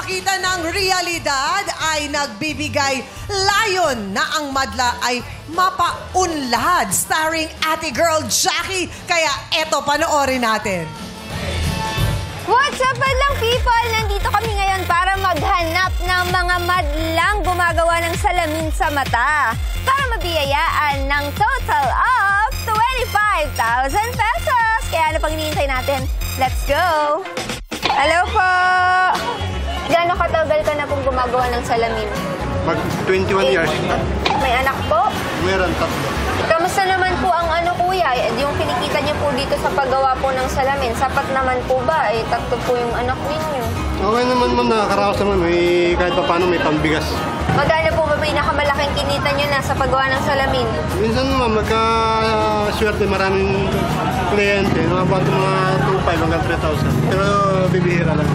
makita ng realidad ay nagbibigay layon na ang madla ay mapaunlad. Starring Ate Girl Jackie. Kaya eto, panoorin natin. What's up, madlang people? Nandito kami ngayon para maghanap ng mga madlang gumagawa ng salamin sa mata para mabiyayaan ng total of 25,000 pesos. Kaya ano pang hinihintay natin? Let's go! Hello po! Gaano katagal ka na pong gumagawa ng salamin? Mag 21 years. May anak po? Meron 3. Kamusta naman po ang kuya? Yung kinikita niyo po dito sa paggawa po ng salamin, sapat naman po ba? 3 po yung anak ninyo. Okay naman ma'am, nakakaraos naman. Kahit pa paano may pambigas. Magkano po ba pinakamalaking kinita niyo na sa paggawa ng salamin? Minsan naman magka-swerte maraming kliyente. Nakabato mga 2,500 hanggang 3,000. Pero bibihira lang.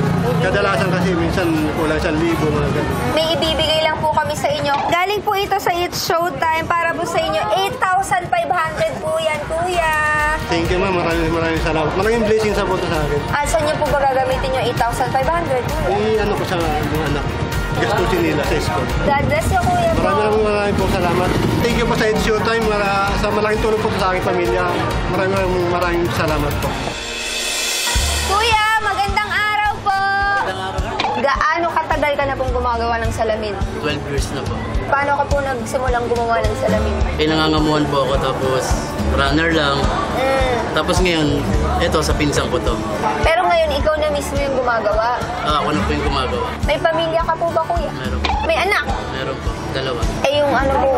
Kadalasan kasi minsan kulang 1,000, mga ganun. May ibibigay lang po kami sa inyo. Galing po ito sa It's Showtime para po sa inyo. 8,500 po yan, kuya. Thank you ma'am, maraming salamat. Maraming blessing sa po sa akin. Saan niyo po ba gagamitin yung 8,500? Ano ko sa mga anak. Gastusin nila sa school. God bless you, kuya po. Maraming po salamat. Thank you po sa It's Showtime. Sa malaking tulong po sa aking pamilya. Maraming salamat po. Kuya, magandang araw po. Gaano katagal ka na pong gumagawa ng salamin? 12 years na po. Paano ka po nagsimulang gumawa ng salamin? Nangangamuhan po ako tapos runner lang. Tapos ngayon, eto sa pinsang ko to. Pero ngayon, ikaw na mismo yung gumagawa. Ako na po yung gumagawa. May pamilya ka po ba, kuya? Meron po. May anak? Meron po. 2. Yung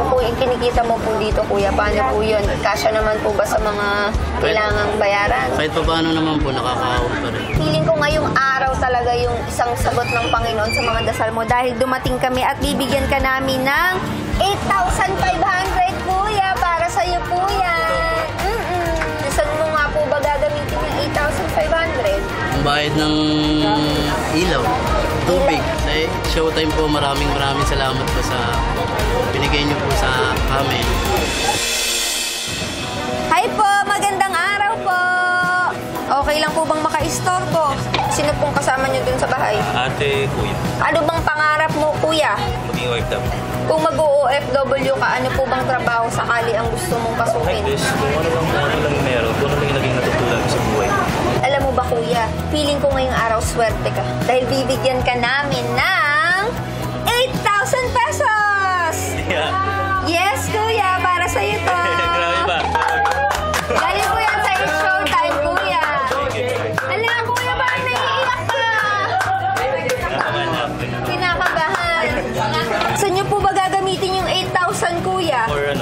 po, yung kinikita mo po dito, kuya, paano po yun? Kasya naman po ba sa mga kailangang bayaran? Kahit pa paano naman po, nakakahawag pa rin. Feeling ko ngayong araw talaga yung isang sagot ng Panginoon sa mga dasal mo dahil dumating kami at bibigyan ka namin ng 8,500, kuya, para sa'yo po yan. Saan mo nga po ba gagamitin yung 8,500? Ang bayad ng ilaw, tubig. Sa Showtime po, maraming salamat po sa binigay niyo po sa amin. Hi po! Magandang araw po! Okay lang po bang maka-istorbo? Sino pong kasama niyo dun sa bahay? Ate, kuya. Ano bang pangarap mo, kuya? Maging OFW. Kung mag-OFW ka, ano po bang trabaho sakali ang gusto mong pasukin? Like this, kung ano lang meron, kung ano lang yung naging natutunan ko sa buhay. Alam mo ba, kuya, feeling ko ngayong araw swerte ka. Dahil bibigyan ka namin ng 8,000 pesos! Yeah. Yes, kuya, para sa'yo to. Grabe ba? Galing po yan sa Showtime, kuya. Alam, kuya, bakit naiiyak ka? Kinakabahan. Saan niyo po ba gagamitin yung 8,000, kuya? Or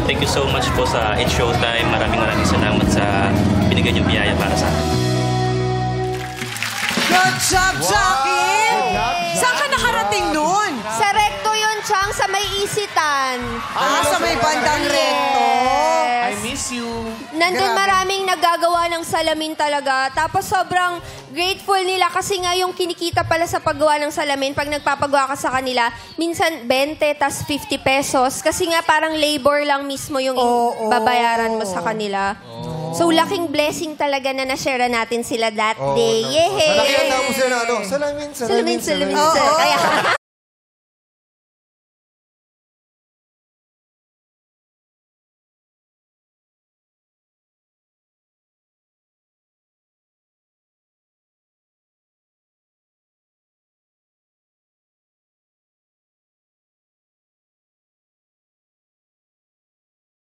thank you so much po sa It's Showtime. Maraming salamat sa binigay niyong biyaya para sa akin. Good job, Jackie! Saan ka nakarating nun? Sa recto yun, Chang, sa may isitan. Sa may bandang recto. I miss you. Nandun maraming nagagawa ng salamin talaga. Tapos sobrang grateful nila kasi nga yung kinikita pala sa paggawa ng salamin, pag nagpapagawa ka sa kanila, minsan 20 tas 50 pesos. Kasi nga parang labor lang mismo yung babayaran mo sa kanila. So, laking blessing talaga na na-share natin sila that day. Yehey! Malaki ang mo sila na ano? Salamin. Salamin. Kaya